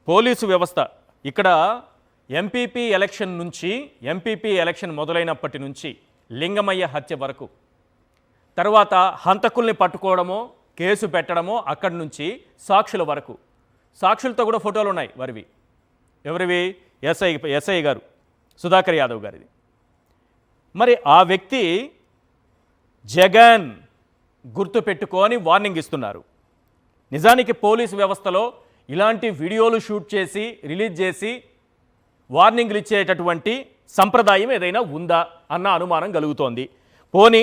Police వ్యవస్థ ఇక్కడ MPP election మొదలైనప్పటి నుంచి లింగమయ్య హత్య వరకు తర్వాత హంతకుల్ని పట్టుకోవడమో కేసు పెట్టడమో అక్కడి నుంచి సాక్షుల వరకు సాక్షులతో కూడా ఫోటోలు ఉన్నాయి వారివి ఎవరివి ఎస్ఐ గారు సుధాకర్ యాదవ్ గారిది. మరి ఆ వ్యక్తి జగన్ గుర్తు పెట్టుకొని వార్నింగ్ ఇస్తున్నారు. నిజానికి పోలీసు వ్యవస్థలో ఇలాంటి వీడియోలు షూట్ చేసి రిలీజ్ చేసి వార్నింగ్లు ఇచ్చేటటువంటి సంప్రదాయం ఏదైనా ఉందా అన్న అనుమానం కలుగుతోంది. పోనీ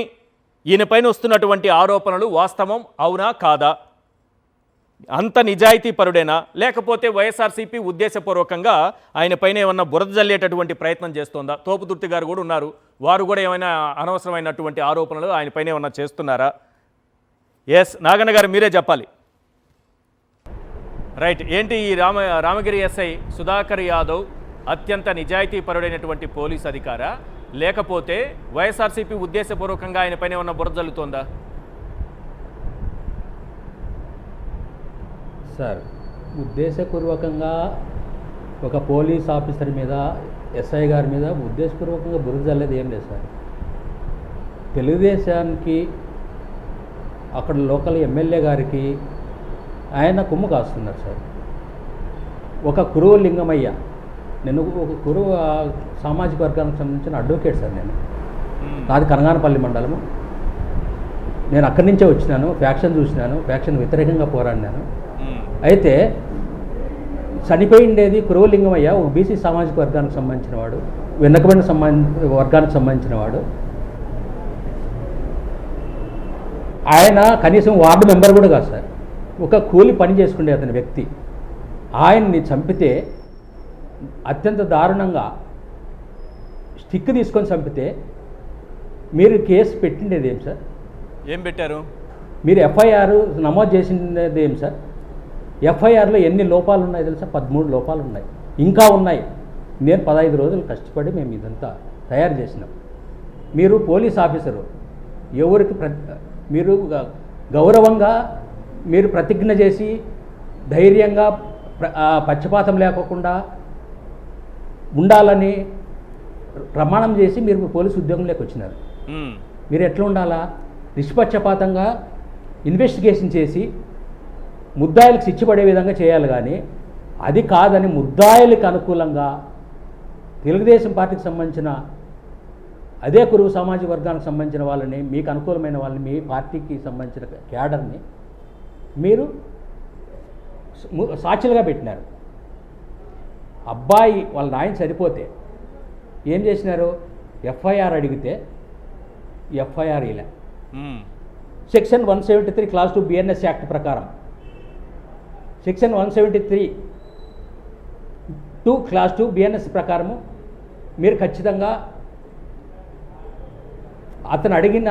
ఈయనపైన వస్తున్నటువంటి ఆరోపణలు వాస్తవం అవునా కాదా, అంత నిజాయితీ పరుడేనా, లేకపోతే వైఎస్ఆర్సీపీ ఉద్దేశపూర్వకంగా ఆయన పైన ఏమన్నా బురద జల్లేటటువంటి ప్రయత్నం చేస్తోందా? తోపుదుర్తి గారు కూడా ఉన్నారు, వారు కూడా ఏమైనా అనవసరమైనటువంటి ఆరోపణలు ఆయన పైన ఏమన్నా చేస్తున్నారా? ఎస్ నాగన్న గారు మీరే చెప్పాలి. రైట్, ఏంటి ఈ రామగిరి ఎస్ఐ సుధాకర్ యాదవ్ అత్యంత నిజాయితీ పరుడైనటువంటి పోలీస్ అధికారా, లేకపోతే వైఎస్ఆర్సీపీ ఉద్దేశపూర్వకంగా ఆయన పైన ఏమన్నా బురద జల్లుతోందా? సార్, ఉద్దేశపూర్వకంగా ఒక పోలీస్ ఆఫీసర్ మీద ఎస్ఐ గారి మీద ఉద్దేశపూర్వకంగా బురద జల్లేది ఏం లేదు సార్. తెలుగుదేశానికి అక్కడ లోకల్ ఎమ్మెల్యే గారికి ఆయన కొమ్ము కాస్తున్నారు సార్. ఒక కురువ లింగమయ్య, నేను ఒక కురువ సామాజిక వర్గానికి సంబంధించిన అడ్వకేట్ సార్. నాది కనగానపల్లి మండలము. నేను అక్కడి నుంచే వచ్చినాను, ఫ్యాక్షన్ చూసినాను, ఫ్యాక్షన్ వ్యతిరేకంగా పోరాడినాను. అయితే చనిపోయిండేది కురువలింగమయ్య ఒక బీసీ సామాజిక వర్గానికి సంబంధించిన వాడు, వెనుకబడిన వర్గానికి సంబంధించిన వాడు. ఆయన కనీసం వార్డు మెంబర్ కూడా కాదు సార్, ఒక కూలి పని చేసుకునే అతని వ్యక్తి. ఆయన్ని చంపితే అత్యంత దారుణంగా స్టిక్ తీసుకొని చంపితే మీరు కేసు పెట్టిండేది ఏం సార్? ఏం పెట్టారు మీరు? ఎఫ్ఐఆర్ నమోదు చేసింది ఏం సార్? ఎఫ్ఐఆర్లో ఎన్ని లోపాలు ఉన్నాయి తెలుసా? 13 లోపాలు ఉన్నాయి, ఇంకా ఉన్నాయి. నేను 15 రోజులు కష్టపడి మేము ఇదంతా తయారు చేసినాం. మీరు పోలీస్ ఆఫీసరు, ఎవరికి మీరు గౌరవంగా మీరు ప్రతిజ్ఞ చేసి ధైర్యంగా పక్షపాతం లేకోకుండా ఉండాలని ప్రమాణం చేసి మీరు పోలీసు ఉద్యోగంలోకి వచ్చినారు. మీరు ఎట్లా ఉండాలా? నిష్పక్షపాతంగా ఇన్వెస్టిగేషన్ చేసి ముద్దాయిలకు శిక్ష పడే విధంగా చేయాలి. కానీ అది కాదని ముద్దాయిలకు అనుకూలంగా తెలుగుదేశం పార్టీకి సంబంధించిన అదే కురువు సామాజిక వర్గానికి సంబంధించిన వాళ్ళని, మీకు అనుకూలమైన వాళ్ళని, మీ పార్టీకి సంబంధించిన క్యాడర్ని మీరు సాక్షులుగా పెట్టినారు. అబ్బాయి వాళ్ళ నాయన సరిపోతే ఏం చేసినారు? ఎఫ్ఐఆర్ అడిగితే ఎఫ్ఐఆర్ ఇలా సెక్షన్ 173 క్లాస్ 2 బిఎన్ఎస్ యాక్ట్ ప్రకారం, సెక్షన్ 173(2) క్లాస్ 2 బిఎన్ఎస్ ప్రకారము మీరు ఖచ్చితంగా అతను అడిగిన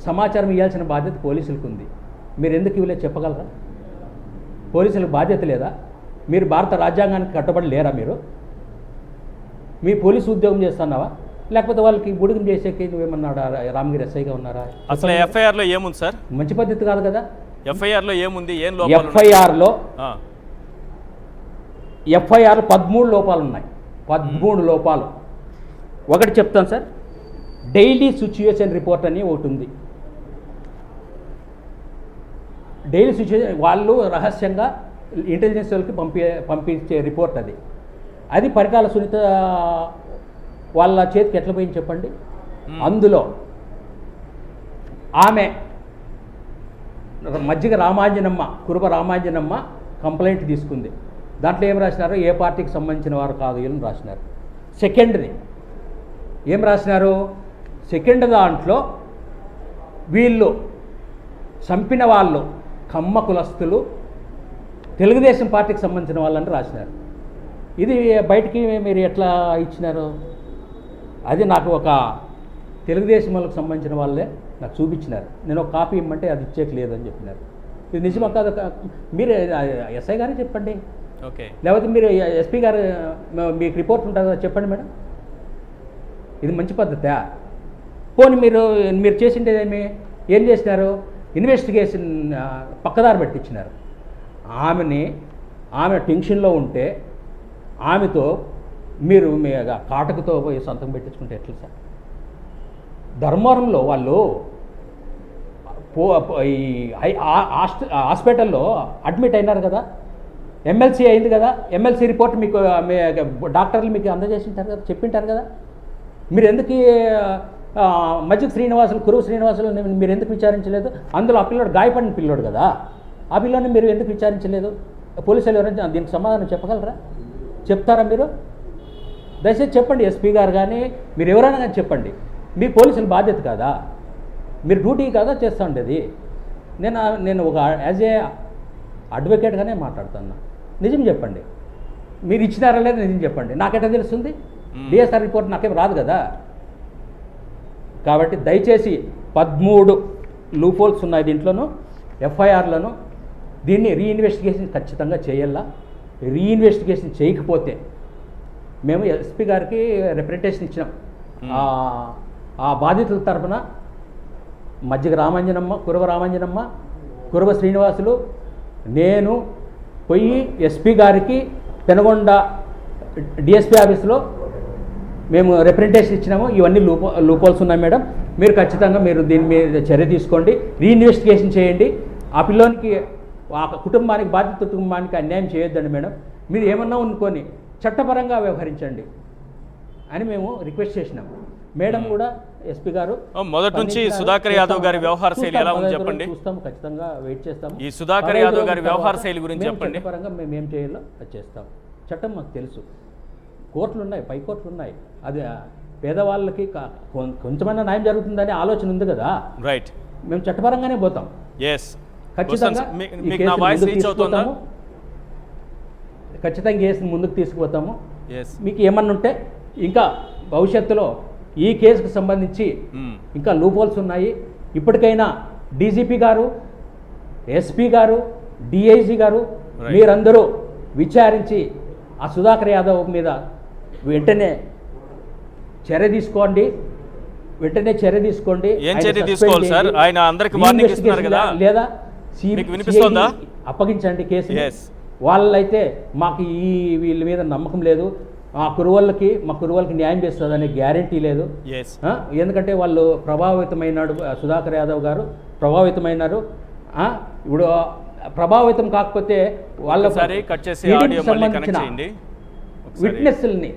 సమాచారం ఇవ్వాల్సిన బాధ్యత పోలీసులకు ఉంది. మీరు ఎందుకు ఇవ్వలేదు చెప్పగలరా? పోలీసులకు బాధ్యత లేదా? మీరు భారత రాజ్యాంగానికి కట్టుబడి లేరా? మీరు మీ పోలీసు ఉద్యోగం చేస్తున్నావా, లేకపోతే వాళ్ళకి బుడిగం చేసేకి నువ్వేమన్నాడా? రామగిరి ఎస్ఐగా ఉన్నారా? అసలు ఎఫ్ఐఆర్లో ఏముంది సార్? మంచి పద్ధతి కాదు కదా. ఎఫ్ఐఆర్లో ఏముంది? ఎఫ్ఐఆర్ 13 లోపాలు ఉన్నాయి. 13 లోపాలు. ఒకటి చెప్తాను సార్, డైలీ సిచ్యుయేషన్ రిపోర్ట్ అని ఒకటి ఉంది. డైలీ సిచ్యుయేషన్ వాళ్ళు రహస్యంగా ఇంటెలిజెన్స్ వాళ్ళకి పంపించే రిపోర్ట్ అది. అది పరిటాల సునీత వాళ్ళ చేతికి ఎట్లా పోయింది చెప్పండి? అందులో ఆమె మజ్జిగ రామాంజనమ్మ, కురుబ రామాంజనమ్మ కంప్లైంట్ తీసుకుంది. దాంట్లో ఏం రాసినారు? ఏ పార్టీకి సంబంధించిన వారు కాదు అని రాసినారు. సెకండ్ది ఏం రాసినారు? సెకండ్ దాంట్లో వీళ్ళు చంపిన వాళ్ళు కమ్మ కులస్తులు, తెలుగుదేశం పార్టీకి సంబంధించిన వాళ్ళని రాసినారు. ఇది బయటికి మీరు ఎట్లా ఇచ్చినారు? అది నాకు ఒక తెలుగుదేశం వాళ్ళకి సంబంధించిన వాళ్ళే నాకు చూపించినారు. నేను ఒక కాపీ ఇమ్మంటే అది ఇచ్చేకి లేదని చెప్పినారు. ఇది నిజమా కాదు? మీరు ఎస్ఐ గారే చెప్పండి, ఓకే, లేకపోతే మీరు ఎస్పీ గారు మీకు రిపోర్ట్ ఉంటుందా చెప్పండి మేడం. ఇది మంచి పద్ధతా? పోనీ మీరు చేసిండేదేమి? ఏం చేసినారు? ఇన్వెస్టిగేషన్ పక్కదారి పెట్టించినారు. ఆమె టెన్షన్లో ఉంటే ఆమెతో మీరు మీ కాటకతో పోయి సంతకం పెట్టించుకుంటే ఎట్లా సార్? ధర్మవరంలో వాళ్ళు ఈ హాస్పిటల్లో అడ్మిట్ అయినారు కదా, ఎమ్మెల్సీ అయింది కదా, ఎమ్మెల్సీ రిపోర్ట్ మీకు డాక్టర్లు మీకు అందజేసింటారు కదా, చెప్పింటారు కదా. మీరు ఎందుకు మజ్జిగ శ్రీనివాసులు, కురువు శ్రీనివాసులు మీరు ఎందుకు విచారించలేదు? అందులో ఆ పిల్లోడు గాయపడిన పిల్లోడు కదా, ఆ పిల్లోని మీరు ఎందుకు విచారించలేదు? పోలీసులు ఎవరైనా దీనికి సమాధానం చెప్పగలరా? చెప్తారా మీరు? దయచేసి చెప్పండి. ఎస్పీ గారు కానీ మీరు ఎవరైనా కానీ చెప్పండి. మీ పోలీసుల బాధ్యత కాదా? మీరు డ్యూటీ కాదా చేస్తూ ఉండేది? నేను ఒక యాజ్ ఏ అడ్వకేట్గానే మాట్లాడుతున్నా. నిజం చెప్పండి. మీరు ఇచ్చినారా లేదా నిజం చెప్పండి. నాకెట్లా తెలుస్తుంది? డిఎస్ఆర్ రిపోర్ట్ నాకేం రాదు కదా. కాబట్టి దయచేసి 13 లూపోల్స్ ఉన్నాయి దీంట్లోనూ, ఎఫ్ఐఆర్లను. దీన్ని రీఇన్వెస్టిగేషన్ ఖచ్చితంగా చేయాలా. రీఇన్వెస్టిగేషన్ చేయకపోతే మేము ఎస్పీ గారికి రిప్రజెంటేషన్ ఇచ్చినాం. ఆ బాధితుల తరఫున మజ్జిగ రామాంజనమ్మ, కురవ రామాంజనమ్మ, కురవ శ్రీనివాసులు, నేను పోయి ఎస్పీ గారికి పెనగొండ డిఎస్పీ ఆఫీస్లో మేము రిప్రజెంటేషన్ ఇచ్చినాము. ఇవన్నీ లూపోల్స్ ఉన్నాయి మేడం, మీరు ఖచ్చితంగా మీరు దీని మీద చర్య తీసుకోండి, రీఇన్వెస్టిగేషన్ చేయండి. ఆ పిల్లోనికి, ఆ కుటుంబానికి, బాధిత కుటుంబానికి అన్యాయం చేయొద్దండి మేడం. మీరు ఏమన్నా అనుకొని చట్టపరంగా వ్యవహరించండి అని మేము రిక్వెస్ట్ చేసినాము. మేడం కూడా ఎస్పీ గారు మొదటి నుంచి సుధాకర్ యాదవ్ గారి వ్యవహార శైలి ఎలా ఉంది చెప్పండి. చూస్తాము, ఖచ్చితంగా వెయిట్ చేస్తాము. ఈ సుధాకర్ యాదవ్ గారి వ్యవహార శైలి గురించి చెప్పండి. చట్టపరంగా మేము ఏం చేయాలో అది చేస్తాం. చట్టం మాకు తెలుసు, కోర్టులు ఉన్నాయి, పై కోర్టులు ఉన్నాయి. అది పేదవాళ్ళకి కొంచెమైనా న్యాయం జరుగుతుందనే ఆలోచన ఉంది కదా. రైట్, మేము చట్టపరంగానే పోతాం. ఖచ్చితంగా కేసుని ముందుకు తీసుకుపోతాము. మీకు ఏమన్నా ఉంటే ఇంకా భవిష్యత్తులో ఈ కేసుకు సంబంధించి ఇంకా లూపోల్స్ ఉన్నాయి. ఇప్పటికైనా డీజీపీ గారు, ఎస్పీ గారు, డిఐజీ గారు మీరందరూ విచారించి ఆ సుధాకర్ యాదవ్ మీద వెంటనే చర్య తీసుకోండి. లేదా అప్పగించండి కేసు. వాళ్ళైతే మాకు వీళ్ళ మీద నమ్మకం లేదు, మా కురువలకి న్యాయం చేస్తుందనే గ్యారంటీ లేదు. ఎందుకంటే వాళ్ళు ప్రభావితమైనాడు, సుధాకర్ యాదవ్ గారు ప్రభావితమైనారు. ఇప్పుడు ప్రభావితం కాకపోతే వాళ్ళ సంబంధించిన విట్నెస్ల్ని